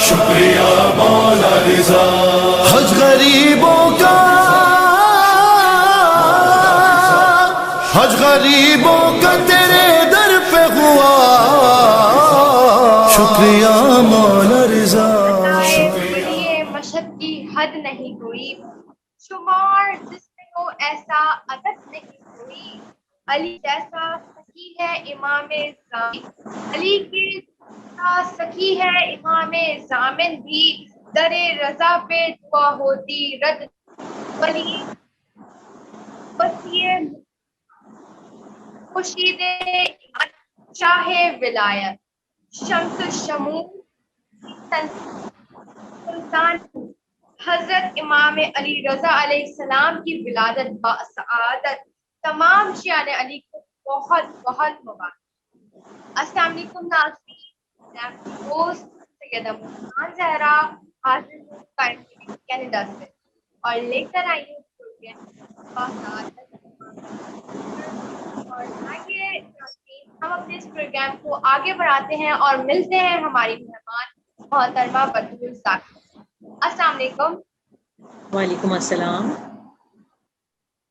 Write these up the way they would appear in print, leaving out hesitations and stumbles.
شکریہ مولا رضا، حج غریبوں کا، حج غریبوں کا تیرے در پہ ہوا، شکریہ مولا رضا۔ یہ مشہد کی حد نہیں ہوئی، شمار جس میں ہو ایسا عدد نہیں ہوئی، علی جیسا سخی ہے امام زامن، علی کے جیسا سخی ہے امام زامن بھی، در رضا پہ دعا ہوتی رد، ولی وسیع خورشید شاہ ولایت، شمس الشموس سلطان حضرت امام علی رضا علیہ السلام کی ولادت بسعادت تمام شیعان علی کو بہت بہت مبارک۔ السلام علیکم ناظرین، میں آپ کی دوست سیدہ مسکان زہرا حاضر ہوں کینیڈا سے اور لے کر آئی ہوں پروگرام بسعادت۔ اور آئیے ناظرین، ہم اپنے اس پروگرام کو آگے بڑھاتے ہیں اور ملتے ہیں ہماری مہمان محترمہ بدر ذاکر۔ السلام علیکم۔ وعلیکم السلام۔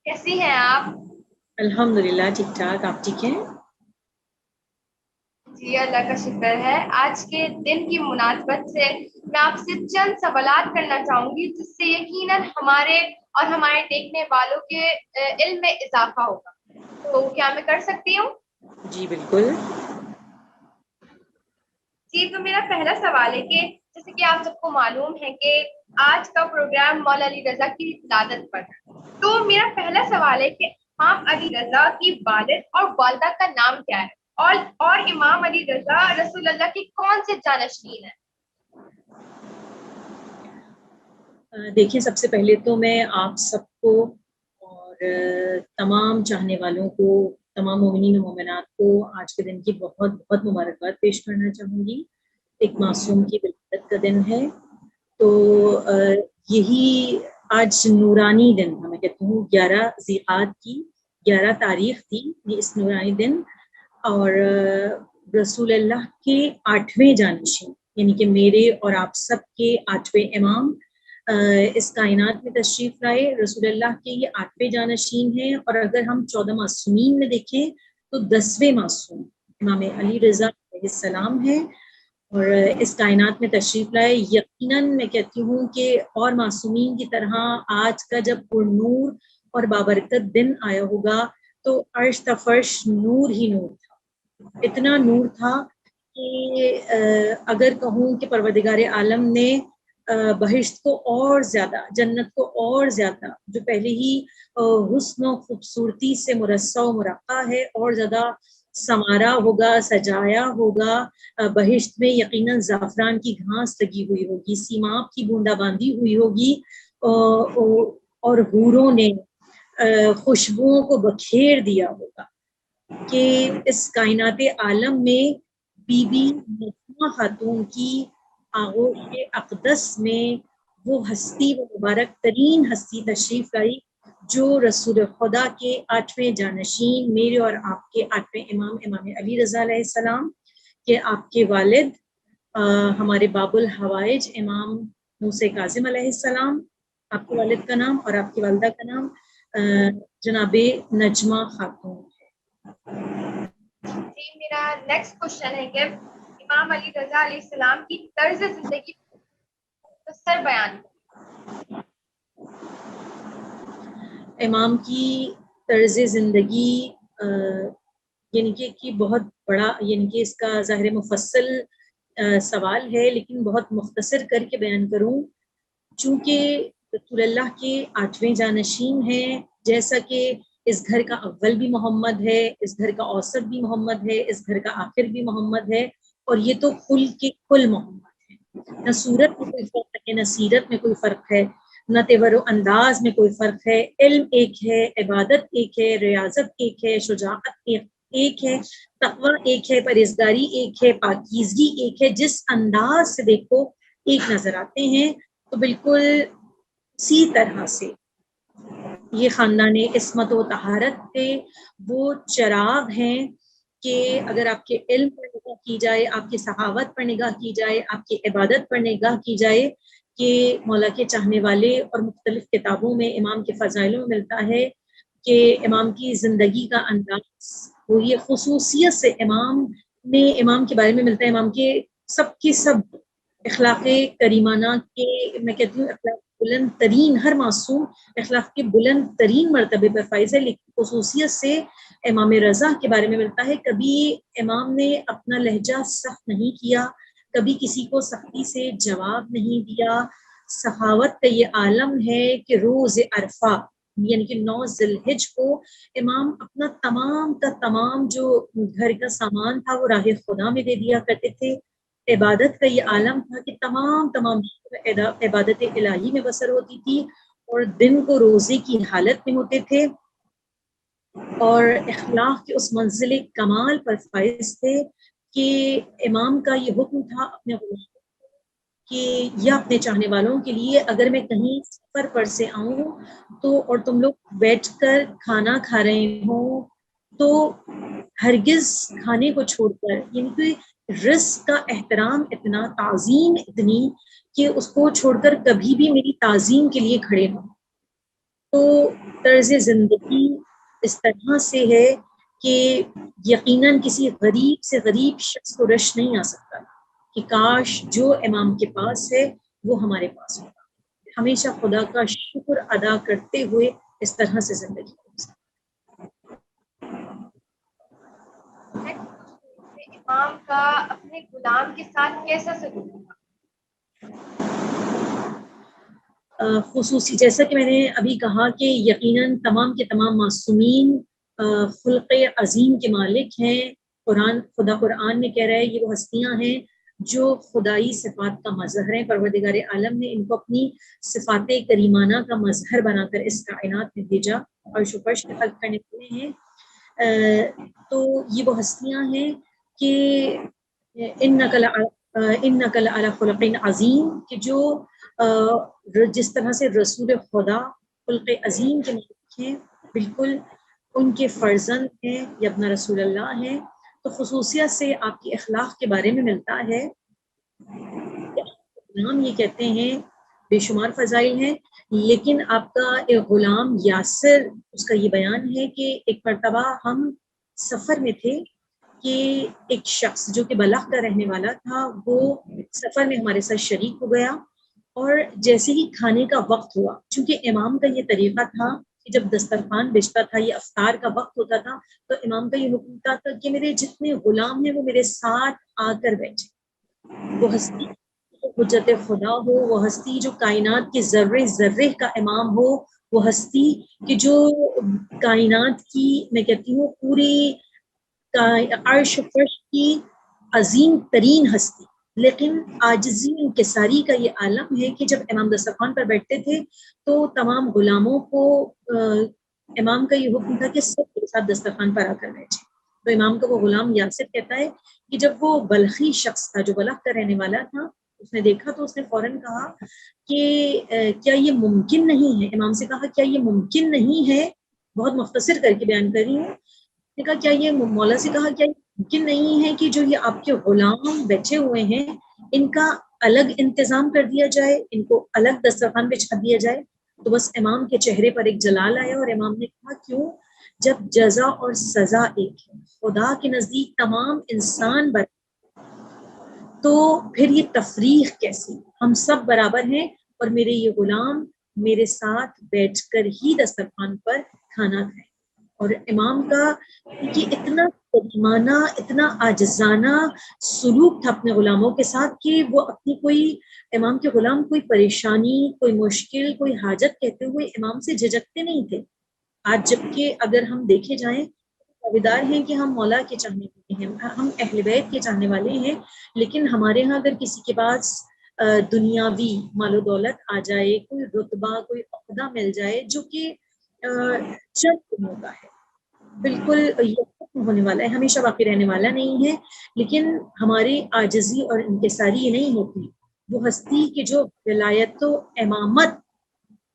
کیسی ہیں آپ؟ الحمدللہ ٹھیک ٹھاک، آپ ٹھیک ہیں؟ جی اللہ کا شکر ہے۔ آج کے دن کی مناسبت سے میں آپ سے چند سوالات کرنا چاہوں گی جس سے یقیناً ہمارے اور ہمارے دیکھنے والوں کے علم میں اضافہ ہوگا، تو کیا میں کر سکتی ہوں؟ جی بالکل۔ جی تو میرا پہلا سوال ہے کہ جیسے کہ آپ سب کو معلوم ہے کہ آج کا پروگرام مولا علی رضا کی ولادت پر ہے، تو میرا پہلا سوال ہے کہ امام علی رضا کی والد اور والدہ کا نام کیا ہے، اور امام علی رضا رسول اللہ کے کون سے جانشین ہیں؟ دیکھیں، سب سے پہلے تو میں آپ سب کو اور تمام چاہنے والوں کو، تمام مومنین و مومنات کو آج کے دن کی بہت بہت مبارکباد پیش کرنا چاہوں گی۔ ایک معصوم کی ولادت کا دن ہے، تو یہی آج نورانی دن، میں کہتی ہوں 11 ذی القعدہ کی 11 تاریخ تھی یہ اس نورانی دن، اور رسول اللہ کے 8ویں جانشین یعنی کہ میرے اور آپ سب کے 8ویں امام اس کائنات میں تشریف لائے۔ رسول اللہ کے یہ 8ویں جانشین ہیں، اور اگر ہم 14 معصومین میں دیکھیں تو 10ویں معصوم امام علی رضا علیہ السلام ہیں، اور اس کائنات میں تشریف لائے۔ یقیناً میں کہتی ہوں کہ اور معصومین کی طرح آج کا جب پر نور اور بابرکت دن آیا ہوگا تو عرش تا فرش نور ہی نور تھا، اتنا نور تھا کہ اگر کہوں کہ پروردگار عالم نے بہشت کو اور زیادہ، جنت کو اور زیادہ، جو پہلے ہی حسن و خوبصورتی سے مرصع و مرقع ہے، اور زیادہ سنوارا ہوگا، سجایا ہوگا۔ بہشت میں یقیناً زعفران کی گھاس لگی ہوئی ہوگی، سیماب کی بوندا باندھی ہوئی ہوگی، اور حوروں نے خوشبوؤں کو بکھیر دیا ہوگا کہ اس کائنات عالم میں بی بی نجمہ خاتون کی آغوش اقدس میں وہ ہستی، وہ مبارک ترین ہستی تشریف لائی جو رسول خدا کے 8ویں جانشین، میرے اور آپ کے 8ویں امام علی رضا علیہ السلام کہ آپ کے والد ہمارے باب الحوائج امام موسیٰ کاظم علیہ السلام، آپ کے والد کا نام، اور آپ کی والدہ کا نام جناب نجمہ خاتون ہے۔ جی میرا نیکسٹ کوشچن ہے کہ امام علی رضا علیہ السلام کی طرز زندگی مختصر بیان کریں۔ امام کی طرز زندگی یعنی کہ بہت بڑا، یعنی کہ اس کا ظاہر مفصل سوال ہے، لیکن بہت مختصر کر کے بیان کروں۔ چونکہ رسول اللہ کے 8ویں جانشین ہیں، جیسا کہ اس گھر کا اول بھی محمد ہے، اس گھر کا اوسط بھی محمد ہے، اس گھر کا آخر بھی محمد ہے، اور یہ تو کل کے کل محمد ہے۔ نہ صورت میں کوئی فرق ہے، نہ سیرت میں کوئی فرق ہے، نہ تیور و انداز میں کوئی فرق ہے۔ علم ایک ہے، عبادت ایک ہے، ریاضت ایک ہے، شجاعت ایک ہے، تقوی ایک ہے، پرہیزگاری ایک ہے، پاکیزگی ایک ہے۔ جس انداز سے دیکھو ایک نظر آتے ہیں، تو بالکل اسی طرح سے یہ خاندان عصمت و طہارت کے وہ چراغ ہیں کہ اگر آپ کے علم پر نگاہ کی جائے، آپ کی سخاوت پر نگاہ کی جائے، آپ کی عبادت پر نگاہ کی جائے، کہ مولا کے چاہنے والے، اور مختلف کتابوں میں امام کے فضائلوں میں ملتا ہے کہ امام کی زندگی کا انداز، وہ یہ خصوصیت سے امام کے بارے میں ملتا ہے، امام کے سب اخلاق کریمانہ کے، میں کہتی ہوں اخلاق بلند ترین، ہر معصوم اخلاق کے بلند ترین مرتبے پر فائز ہے، لیکن خصوصیت سے امام رضا کے بارے میں ملتا ہے کبھی امام نے اپنا لہجہ سخت نہیں کیا، کبھی کسی کو سختی سے جواب نہیں دیا۔ سخاوت کا یہ عالم ہے کہ روز عرفہ یعنی کہ 9 ذی الحج کو امام اپنا تمام کا تمام جو گھر کا سامان تھا وہ راہ خدا میں دے دیا کرتے تھے۔ عبادت کا یہ عالم تھا کہ تمام عبادت الہی میں بسر ہوتی تھی، اور دن کو روزے کی حالت میں ہوتے تھے، اور اخلاق کے اس منزل کمال پر فائز تھے کہ امام کا یہ حکم تھا اپنے غلام کہ یا اپنے چاہنے والوں کے لیے، اگر میں کہیں سفر پر سے آؤں تو اور تم لوگ بیٹھ کر کھانا کھا رہے ہوں تو ہرگز کھانے کو چھوڑ کر، یعنی کہ رزق کا احترام اتنا، تعظیم اتنی کہ اس کو چھوڑ کر کبھی بھی میری تعظیم کے لیے کھڑے ہوں۔ تو طرز زندگی اس طرح سے ہے کہ یقیناً کسی غریب سے غریب شخص کو رش نہیں آ سکتا کہ کاش جو امام کے پاس ہے وہ ہمارے پاس ہوگا۔ ہمیشہ خدا کا شکر ادا کرتے ہوئے اس طرح سے زندگی گزاریں۔ امام کا اپنے غلام کے ساتھ کیسا سلوک تھا؟ خصوصی جیسا کہ میں نے ابھی کہا کہ یقیناً تمام کے تمام معصومین خلق عظیم کے مالک ہیں۔ خدا قرآن میں کہہ رہا ہے یہ وہ ہستیاں ہیں جو خدائی صفات کا مظہر ہیں، پروردگار عالم نے ان کو اپنی صفات کریمانہ کا مظہر بنا کر اس کائنات میں بھیجا اور فرش کے خلق کرنے والے ہیں۔ تو یہ وہ ہستیاں ہیں کہ انک لعلی خلق عظیم، کہ جو جس طرح سے رسول خدا خلق عظیم کے مالک ہیں، بالکل ان کے فرزند ہیں یا اپنا رسول اللہ ہیں۔ تو خصوصیت سے آپ کی اخلاق کے بارے میں ملتا ہے۔ غلام یہ کہتے ہیں بے شمار فضائل ہیں، لیکن آپ کا ایک غلام یاسر، اس کا یہ بیان ہے کہ ایک مرتبہ ہم سفر میں تھے کہ ایک شخص جو کہ بلخ کا رہنے والا تھا وہ سفر میں ہمارے ساتھ شریک ہو گیا، اور جیسے ہی کھانے کا وقت ہوا، چونکہ امام کا یہ طریقہ تھا کہ جب دسترخوان بچتا تھا، یہ افطار کا وقت ہوتا تھا، تو امام کا یہ حکم تھا کہ میرے جتنے غلام ہیں وہ میرے ساتھ آ کر بیٹھے۔ وہ ہستی حجت خدا ہو، وہ ہستی جو کائنات کے ذرے ذرے کا امام ہو، وہ ہستی کہ جو کائنات کی، میں کہتی ہوں پوری عرش و فرش کی عظیم ترین ہستی، لیکن عاجزی انکساری کا یہ عالم ہے کہ جب امام دسترخوان پر بیٹھتے تھے تو تمام غلاموں کو امام کا یہ حکم تھا کہ سب کے ساتھ دسترخوان پر آ کر بیٹھے۔ تو امام کا وہ غلام یاسر کہتا ہے کہ جب وہ بلخی شخص تھا جو بلخ کا رہنے والا تھا، اس نے دیکھا تو اس نے فوراً کہا کہ کیا یہ ممکن نہیں ہے، امام سے کہا کیا یہ ممکن نہیں ہے، بہت مختصر کر کے بیان کر رہی ہوں، نے کہا کیا یہ مولا سے کہا کیا یہ ممکن نہیں ہے کہ جو یہ آپ کے غلام بیٹھے ہوئے ہیں ان کا الگ انتظام کر دیا جائے، ان کو الگ دسترخوان بچھا دیا جائے؟ تو بس امام کے چہرے پر ایک جلال آیا اور امام نے کہا کیوں، جب جزا اور سزا ایک ہے، خدا کے نزدیک تمام انسان برابر، تو پھر یہ تفریق کیسی؟ ہم سب برابر ہیں اور میرے یہ غلام میرے ساتھ بیٹھ کر ہی دسترخوان پر کھانا کھائیں۔ اور امام کا یہ اتنا کریمانہ، اتنا عاجزانہ سلوک تھا اپنے غلاموں کے ساتھ کہ وہ اپنی کوئی، امام کے غلام کوئی پریشانی، کوئی مشکل، کوئی حاجت کہتے ہوئے امام سے جھجکتے نہیں تھے۔ آج جبکہ اگر ہم دیکھے جائیں دعویدار ہیں کہ ہم مولا کے چاہنے والے ہیں، ہم اہل بیت کے چاہنے والے ہیں، لیکن ہمارے ہاں اگر کسی کے پاس دنیاوی مال و دولت آ جائے، کوئی رتبہ، کوئی عہدہ مل جائے جو کہ چند دنوں کا ہے، بالکل یہ ختم ہونے والا ہے، ہمیشہ باقی رہنے والا نہیں ہے، لیکن ہماری عاجزی اور انکساری یہ نہیں ہوتی۔ وہ ہستی کہ جو ولایت و امامت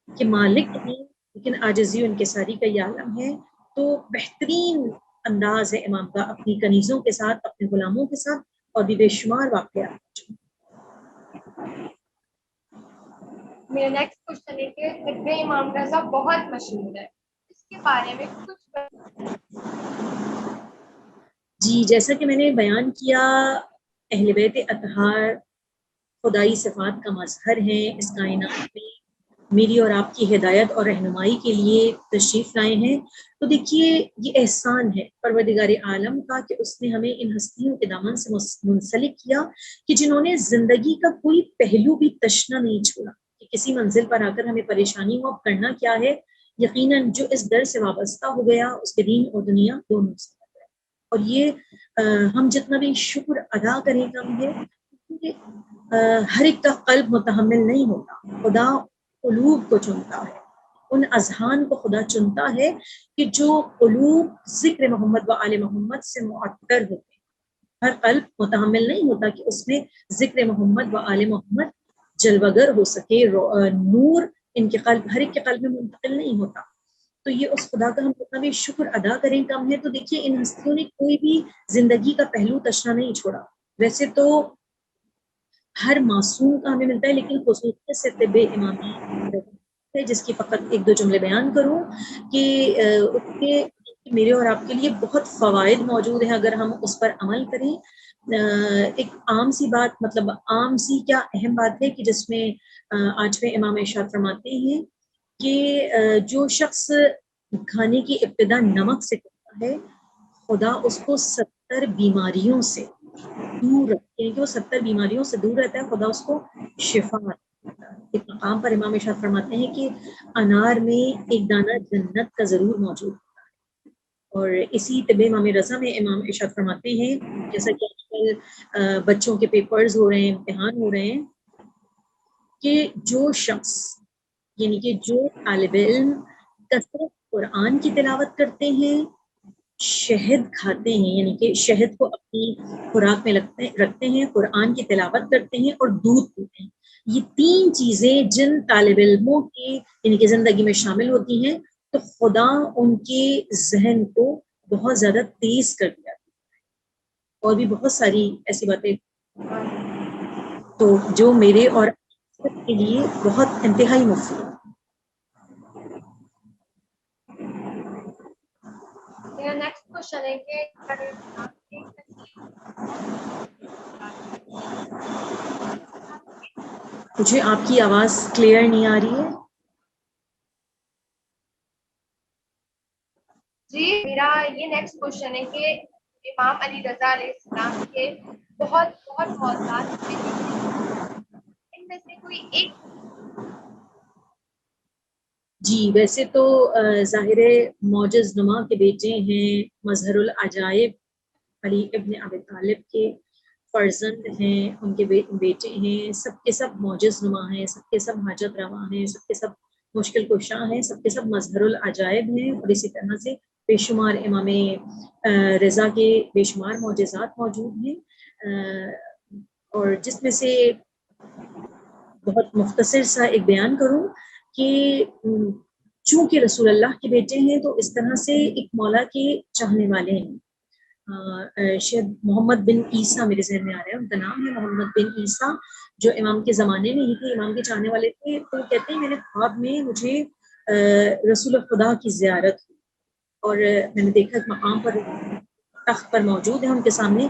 کے مالک ہیں لیکن عاجزی و انکساری کا یہ عالم ہے، تو بہترین انداز ہے امام کا اپنی کنیزوں کے ساتھ، اپنے غلاموں کے ساتھ، اور بھی بے شمار واقعات۔ میرا نیکسٹ کوشچن ہے کہ طب امام رضا بہت مشہور ہے، اس کے بارے میں کچھ جی، جیسا کہ میں نے بیان کیا، اہل بیت اطہار خدائی صفات کا مظہر ہیں، اس کائنات میں میری اور آپ کی ہدایت اور رہنمائی کے لیے تشریف لائے ہیں۔ تو دیکھیے، یہ احسان ہے پروردگار عالم کا کہ اس نے ہمیں ان ہستیوں کے دامن سے منسلک کیا کہ جنہوں نے زندگی کا کوئی پہلو بھی تشنا نہیں چھوڑا کہ کسی منزل پر آ کر ہمیں پریشانی ہو، اب کرنا کیا ہے۔ یقیناً جو اس در سے وابستہ ہو گیا اس کے دین اور دنیا دونوں سے، اور یہ ہم جتنا بھی شکر ادا کریں کم ہے، ہر ایک کا قلب متحمل نہیں ہوتا۔ خدا قلوب کو چنتا ہے، ان اذہان کو خدا چنتا ہے کہ جو قلوب ذکر محمد و آل محمد سے معطر ہوتے ہیں۔ ہر قلب متحمل نہیں ہوتا کہ اس میں ذکر محمد و آل محمد جلوگر ہو سکے، نور ان کے قلب، ہر ایک کے قلب میں منتقل نہیں ہوتا۔ تو یہ اس خدا کا ہم جتنا بھی شکر ادا کریں کم ہے۔ تو دیکھیے، ان ہستیوں نے کوئی بھی زندگی کا پہلو تشنا نہیں چھوڑا۔ ویسے تو ہر معصوم کا ہمیں ملتا ہے، لیکن خصوصیت سے طب امامی ہے، جس کی فقط ایک دو جملے بیان کروں کہ اس کے میرے اور آپ کے لیے بہت فوائد موجود ہیں اگر ہم اس پر عمل کریں۔ ایک عام سی بات، مطلب عام سی کیا اہم بات ہے کہ جس میں آج میں امام ارشاد فرماتے ہیں کہ جو شخص کھانے کی ابتدا نمک سے کرتا ہے، خدا اس کو 70 بیماریوں سے دور رکھتے ہیں، کہ وہ 70 بیماریوں سے دور رہتا ہے، خدا اس کو شفا دیتا ہے۔ ایک مقام پر امام ارشاد فرماتے ہیں کہ انار میں ایک دانہ جنت کا ضرور موجود ہوتا ہے۔ اور اسی طب امام رضا میں امام ارشاد فرماتے ہیں، جیسا کہ آج کل بچوں کے پیپرز ہو رہے ہیں، امتحان ہو رہے ہیں، کہ جو شخص، یعنی کہ جو طالب علم کثرت قرآن کی تلاوت کرتے ہیں، شہد کھاتے ہیں، یعنی کہ شہد کو اپنی خوراک میں رکھتے ہیں، قرآن کی تلاوت کرتے ہیں اور دودھ پیتے ہیں، یہ 3 چیزیں جن طالب علموں کی یعنی کہ زندگی میں شامل ہوتی ہیں، تو خدا ان کے ذہن کو بہت زیادہ تیز کر دیا۔ اور بھی بہت ساری ایسی باتیں تو جو میرے اور کے لیے بہت انتہائی مفید ہے۔ میرا نیکسٹ کوشچن ہے کہ مجھے آپ کی آواز کلیئر نہیں آ رہی ہے۔ جی، میرا یہ نیکسٹ کوشچن ہے کہ امام علی رضا علیہ السلام کے بہت بہت موضوعات ہیں، ان میں سے کوئی ایک۔ جی، ویسے تو ظاہر معجز نما کے بیٹے ہیں، مظہر العجائب علی ابن ابی طالب کے فرزند ہیں، ان کے بیٹے ہیں، سب کے سب معجز نما ہیں، سب کے سب حاجت روا ہیں، سب کے سب مشکل کشاں ہیں، سب کے سب مظہر العجائب ہیں، اور اسی طرح سے بے شمار امام رضا کے بے شمار معجزات موجود ہیں۔ اور جس میں سے بہت مختصر سا ایک بیان کروں کہ چونکہ رسول اللہ کے بیٹے ہیں تو اس طرح سے ایک مولا کے چاہنے والے ہیں۔ شاید محمد بن عیسیٰ میرے ذہن میں آ رہا ہے، ان کا نام ہے محمد بن عیسیٰ، جو امام کے زمانے میں ہی تھے، امام کے چاہنے والے تھے۔ تو کہتے ہیں میں نے خواب میں مجھے رسول خدا کی زیارت ہوئی، اور میں نے دیکھا ایک مقام پر تخت پر موجود ہے، ان کے سامنے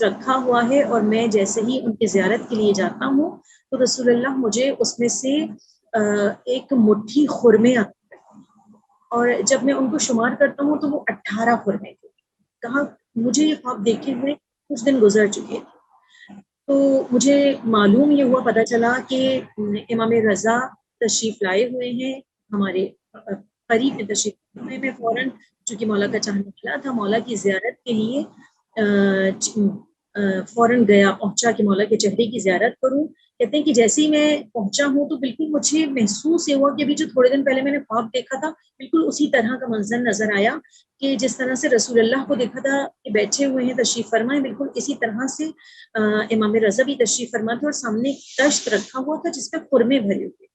رکھا ہوا ہے، اور میں جیسے ہی ان کی زیارت کے لیے جاتا ہوں تو رسول اللہ مجھے اس میں سے ایک مٹھی خرمے آتے ہیں، اور جب میں ان کو شمار کرتا ہوں تو وہ 18 خرمے تھے۔ کہاں مجھے یہ خواب دیکھے ہوئے کچھ دن گزر چکے تھے، تو مجھے معلوم یہ ہوا، پتہ چلا کہ امام رضا تشریف لائے ہوئے ہیں، ہمارے قریب میں تشریف لائے۔ میں فوراً، چونکہ مولا کا چاہنے والا تھا، مولا کی زیارت کے لیے فوراً پہنچا کہ مولا کے چہرے کی زیارت کروں۔ کہتے ہیں کہ جیسے ہی میں پہنچا ہوں تو بالکل مجھے محسوس یہ ہوا کہ ابھی جو تھوڑے دن پہلے میں نے خواب دیکھا تھا، بالکل اسی طرح کا منظر نظر آیا، کہ جس طرح سے رسول اللہ کو دیکھا تھا کہ بیٹھے ہوئے ہیں تشریف فرما ہیں، بالکل اسی طرح سے امام رضا بھی تشریف فرما تھے، اور سامنے کشت رکھا ہوا تھا جس پہ خرمے بھرے ہوئے۔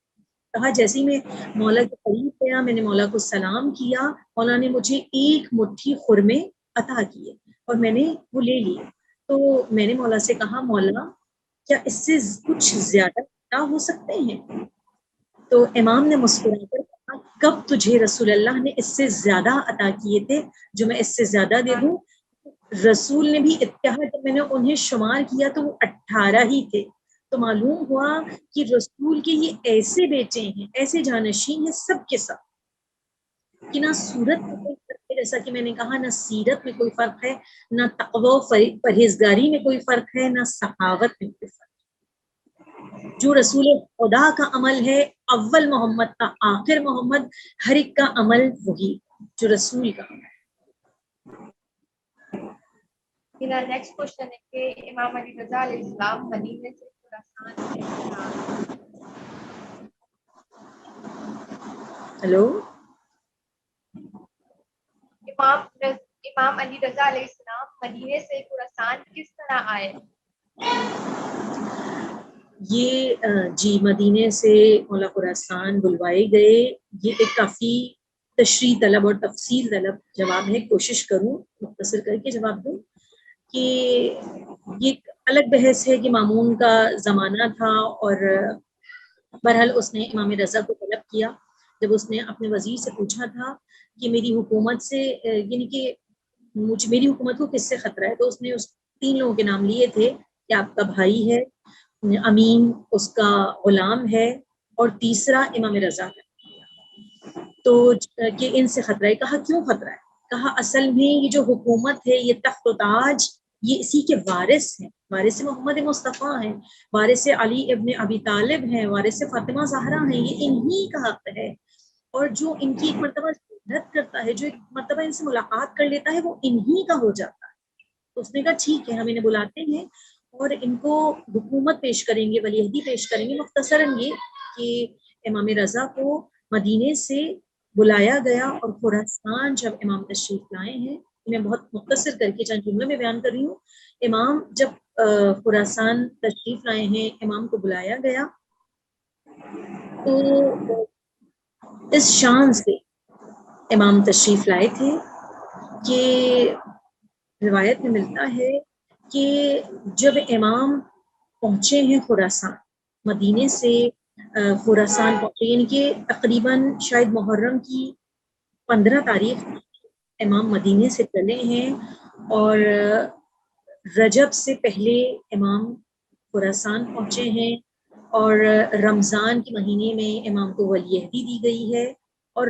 کہا جیسے ہی میں مولا کے قریب گیا، میں نے مولا کو سلام کیا، مولا نے مجھے ایک مٹھی خرمے عطا کیے اور میں نے وہ لے لیے. تو میں نے مولا سے کہا مولا کیا اس سے کچھ زیادہ عطا ہو سکتے ہیں؟ تو امام نے مسکرا کر کہا کب تجھے رسول اللہ نے اس سے زیادہ عطا کیے تھے جو میں اس سے زیادہ دے دوں؟ رسول نے بھی اتحاد جب میں نے انہیں شمار کیا تو وہ 18 ہی تھے. تو معلوم ہوا کہ رسول کے یہ ایسے بیٹے ہیں، ایسے جانشین ہیں سب کے ساتھ کہ نہ صورت میں کوئی فرق ہے، جیسا کہ میں نے کہا نہ سیرت میں کوئی فرق ہے، نہ تقوی و پرہیزگاری میں کوئی فرق ہے، نہ سخاوت میں کوئی فرق ہے. جو رسول خدا کا عمل ہے، اول محمد کا آخر محمد، ہر ایک کا عمل وہی جو رسول کا عمل. میرا نیکسٹ کوشچن ہے کہ امام علی رضا علیہ السلام مدینے سے خراسان. ہلو امام علی رضا علیہ السلام مدینے سے خراسان کس طرح آئے؟ یہ جی مدینے سے مولا خراسان بلوائے گئے. یہ ایک کافی تشریح طلب اور تفصیل طلب جواب ہے، کوشش کروں مختصر کر کے جواب دوں کہ یہ ایک الگ بحث ہے کہ مامون کا زمانہ تھا اور بہرحال اس نے امام رضا کو طلب کیا. جب اس نے اپنے وزیر سے پوچھا تھا کہ میری حکومت سے یعنی کہ میری حکومت کو کس سے خطرہ ہے، تو اس نے اس 3 لوگوں کے نام لیے تھے کہ آپ کا بھائی ہے، امین اس کا غلام ہے، اور تیسرا امام رضا ہے. تو کہ ان سے خطرہ ہے. کہا کیوں خطرہ ہے؟ کہا اصل میں یہ جو حکومت ہے، یہ تخت و تاج یہ اسی کے وارث ہیں، وارث محمد مصطفیٰ ہیں، وارث علی ابن ابی طالب ہیں، وارث فاطمہ زہرا ہیں، یہ انہی کا حق ہے. اور جو ان کی ایک مرتبہ زیارت کرتا ہے، جو ایک مرتبہ ان سے ملاقات کر لیتا ہے، وہ انہی کا ہو جاتا ہے. تو اس نے کہا ٹھیک ہے ہم انہیں بلاتے ہیں اور ان کو حکومت پیش کریں گے، ولی عہدی پیش کریں گے. مختصراً یہ کہ امام رضا کو مدینے سے بلایا گیا اور خراسان جب امام تشریف لائے ہیں، میں بہت مختصر کر کے چند جملوں میں بیان کر رہی ہوں. امام جب خراسان تشریف لائے ہیں، امام کو بلایا گیا تو اس شان سے امام تشریف لائے تھے کہ روایت میں ملتا ہے کہ جب امام پہنچے ہیں خراسان، مدینے سے خراسان پہنچے، یعنی کہ تقریباً شاید محرم کی 15 تاریخ امام مدینے سے چلے ہیں اور رجب سے پہلے امام خراسان پہنچے ہیں اور رمضان کے مہینے میں امام کو ولی عہدی دی گئی ہے. اور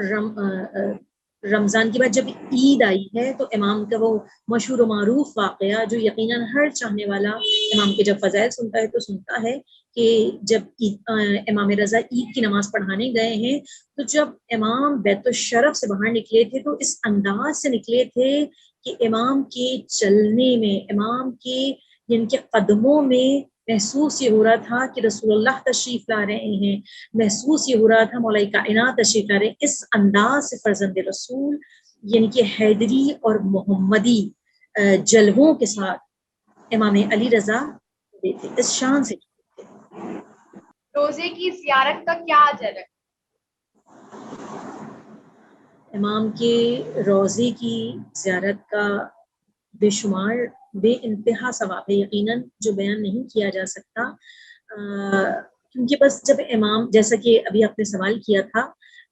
رمضان کے بعد جب عید آئی ہے تو امام کا وہ مشہور و معروف واقعہ جو یقیناً ہر چاہنے والا امام کے جب فضائل سنتا ہے تو سنتا ہے کہ جب امام رضا عید کی نماز پڑھانے گئے ہیں تو جب امام بیت الشرف سے باہر نکلے تھے تو اس انداز سے نکلے تھے کہ امام کے چلنے میں، امام کے جن کے قدموں میں محسوس یہ ہو رہا تھا کہ رسول اللہ تشریف لا رہے ہیں، محسوس یہ ہو رہا تھا مولا کائنات تشریف لا رہے ہیں. اس انداز سے فرزند رسول یعنی کہ حیدری اور محمدی جلووں کے ساتھ امام علی رضا تھے، اس شان سے. روزے کی زیارت کا کیا اجر ہے؟ امام کے روضے کی زیارت کا بے شمار بے انتہا ثواب ہے، یقیناً جو بیان نہیں کیا جا سکتا. کیونکہ بس جب امام، جیسا کہ ابھی آپ نے سوال کیا تھا،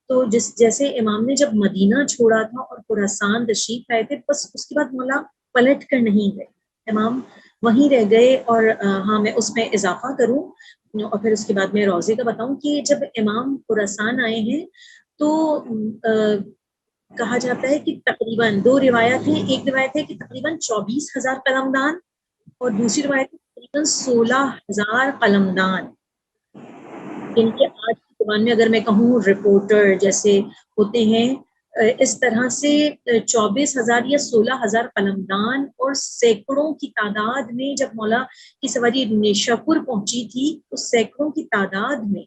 تو جیسے امام نے جب مدینہ چھوڑا تھا اور خراسان تشریف لائے تھے، بس اس کے بعد مولا پلٹ کر نہیں گئے، امام وہیں رہ گئے. اور ہاں میں اس میں اضافہ کروں اور پھر اس کے بعد میں روضے کا بتاؤں کہ جب امام خراسان آئے ہیں تو کہا جاتا ہے کہ تقریباً 2 روایت ہیں. ایک روایت ہے کہ تقریباً 24,000 قلمدان اور دوسری روایت ہے تقریباً 16,000 قلمدان. ان کے آج کی زبان میں اگر میں کہوں رپورٹر جیسے ہوتے ہیں، اس طرح سے 24,000 یا 16,000 قلمدان اور سینکڑوں کی تعداد میں جب مولا کی سواری نیشاپور پہنچی تھی تو سینکڑوں کی تعداد میں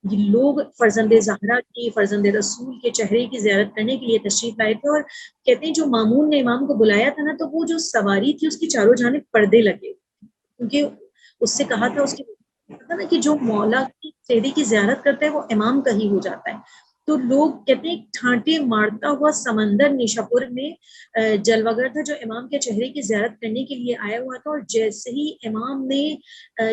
یہ لوگ فرزند زہرا کی، فرزند رسول کے چہرے کی زیارت کرنے کے لیے تشریف لائے تھے. اور کہتے ہیں جو مامون نے امام کو بلایا تھا نا، تو وہ جو سواری تھی اس کی چاروں جانب پردے لگے، کیونکہ اس سے کہا تھا اس کے نا کہ جو مولا کی چہرے کی زیارت کرتا ہے وہ امام کا ہی ہو جاتا ہے. تو لوگ کہتے ہیں ٹھانٹے مارتا ہوا سمندر نیشاپور میں جلوہ گر تھا جو امام کے چہرے کی زیارت کرنے کے لیے آیا ہوا تھا، اور جیسے ہی امام نے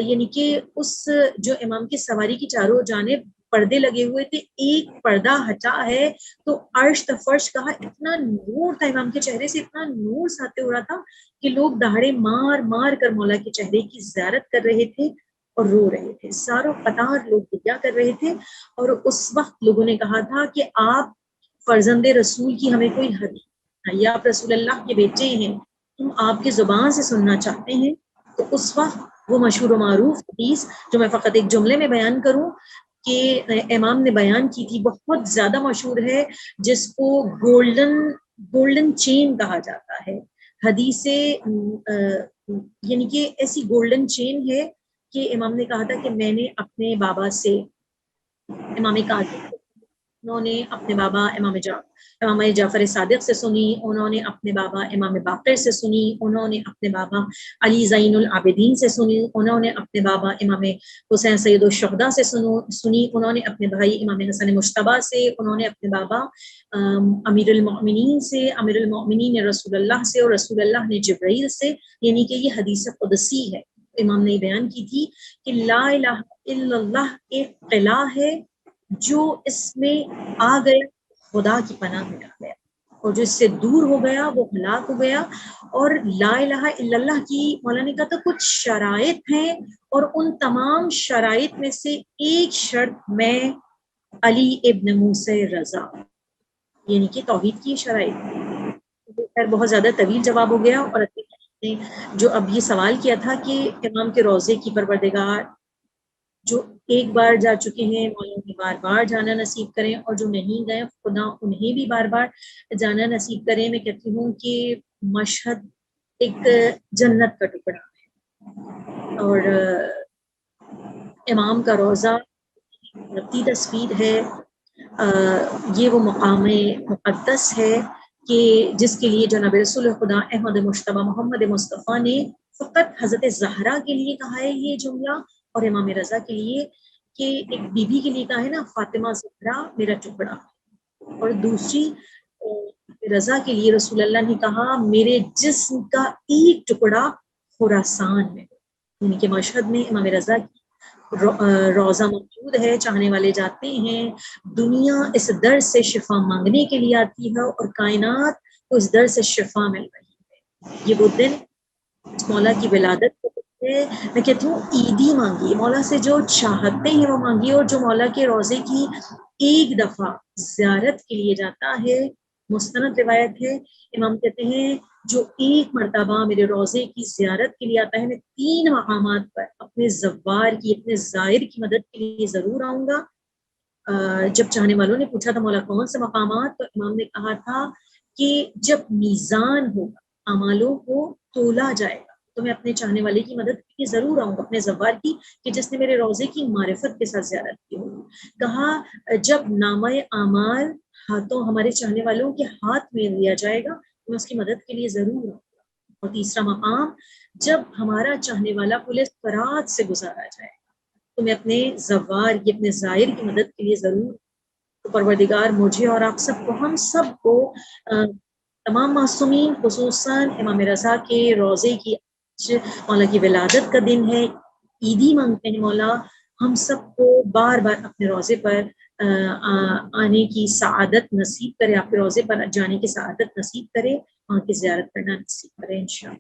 یعنی کہ اس جو امام کی سواری کی چاروں جانب پردے لگے ہوئے تھے، ایک پردہ ہٹا ہے تو عرش فرش کہا، اتنا نور تھا امام کے چہرے سے، اتنا نور ساطع ہو رہا تھا کہ لوگ دہاڑے مار مار کر مولا کے چہرے کی زیارت کر رہے تھے اور رو رہے تھے، ساروں قطار لوگ دعا کر رہے تھے۔ اور اس وقت لوگوں نے کہا تھا کہ آپ فرزند رسول کی ہمیں کوئی حدیث، یا آپ رسول اللہ کے بیٹے ہیں، تم آپ کی زبان سے سننا چاہتے ہیں۔ تو اس وقت وہ مشہور و معروف حدیث جو میں فقط ایک جملے میں بیان کروں کہ امام نے بیان کی تھی، بہت زیادہ مشہور ہے، جس کو گولڈن چین کہا جاتا ہے۔ حدیث یعنی کہ ایسی گولڈن چین ہے کہ امام نے کہا تھا کہ میں نے اپنے بابا سے، امام کاظم، انہوں نے اپنے بابا امام جعفر صادق سے سنی، انہوں نے اپنے بابا امام باقر سے سنی، انہوں نے اپنے بابا علی زین العابدین سے سنی، انہوں نے اپنے بابا امام حسین سید الشہداء سے سنی، انہوں نے اپنے بھائی امام حسن مجتبیٰ سے، انہوں نے اپنے بابا امیر المؤمنین سے، امیر المؤمنین نے رسول اللہ سے، اور رسول اللہ نے جبرائیل سے، یعنی کہ یہ حدیث قدسی ہے۔ امام نے بیان کی تھی کہ لا الہ الا اللہ ایک قلعہ ہے، جو اس میں آ گیا خدا کی پناہ میں آ گیا، اور جو اس سے دور ہو گیا وہ ہلاک ہو گیا۔ اور لا الہ الا اللہ کی مولانا نے کہا تھا کچھ شرائط ہیں، اور ان تمام شرائط میں سے ایک شرط میں علی ابن موسیٰ رضا، یعنی کہ توحید کی شرائط۔ بہت زیادہ طویل جواب ہو گیا، اور نے جو اب یہ سوال کیا تھا کہ امام کے روضے کی پروردگار جو ایک بار جا چکے ہیں مولا انہیں بار بار جانا نصیب کریں، اور جو نہیں گئے خدا انہیں بھی بار بار جانا نصیب کریں۔ میں کہتی ہوں کہ مشہد ایک جنت کا ٹکڑا ہے، اور امام کا روضہ ربطی تصویر ہے، یہ وہ مقام مقدس ہے کہ جس کے لیے جناب رسول خدا احمد مجتبیٰ محمد مصطفیٰ نے فقط حضرت زہرا کے لیے کہا ہے یہ جملہ، اور امام رضا کے لیے، کہ ایک بی بی کے لیے کہا ہے نا فاطمہ زہرا میرا ٹکڑا، اور دوسری رضا کے لیے رسول اللہ نے کہا میرے جسم کا ایک ٹکڑا خراسان میں، یعنی کہ مشہد میں امام رضا کی روضہ موجود ہے، چاہنے والے جاتے ہیں، دنیا اس در سے شفا مانگنے کے لیے آتی ہے، اور کائنات کو اس در سے شفا مل رہی ہے۔ یہ وہ دن مولا کی ولادت کو میں کہتی ہوں عیدی مانگی، مولا سے جو چاہتے ہیں وہ مانگی، اور جو مولا کے روضے کی ایک دفعہ زیارت کے لیے جاتا ہے، مستند روایت ہے، امام کہتے ہیں جو ایک مرتبہ میرے روضے کی زیارت کے لیے آتا ہے، میں 3 مقامات پر اپنے زوار کی، اپنے زائر کی مدد کے لیے ضرور آؤں گا۔ جب چاہنے والوں نے پوچھا تھا مولا کون سے مقامات، تو امام نے کہا تھا کہ جب میزان ہوگا، اعمالوں کو تولا جائے گا، تو میں اپنے چاہنے والے کی مدد کے لیے ضرور آؤں گا، اپنے زوار کی کہ جس نے میرے روضے کی معرفت کے ساتھ زیارت کی ہوگی۔ کہا جب نامہ اعمال ہاتھوں ہمارے چاہنے والوں کے ہاتھ میں لیا جائے گا، تو میں اس کی مدد کے لیے ضرور آؤں گا۔ اور تیسرا مقام جب ہمارا چاہنے والا پولیس فرات سے گزارا جائے گا، تو میں اپنے زوار کی، اپنے زائر کی مدد کے لیے ضرور، تو پروردگار مجھے اور آپ سب کو، ہم سب کو، تمام معصومین، خصوصاً امام رضا کے روضے کی مولا کی ولادت کا دن ہے، عیدی مانگتے ہیں مولا ہم سب کو بار بار اپنے روضے پر آنے کی سعادت نصیب کرے، آپ کے روضے پر جانے کی سعادت نصیب کرے، وہاں کی زیارت کرنا نصیب کرے انشاءاللہ۔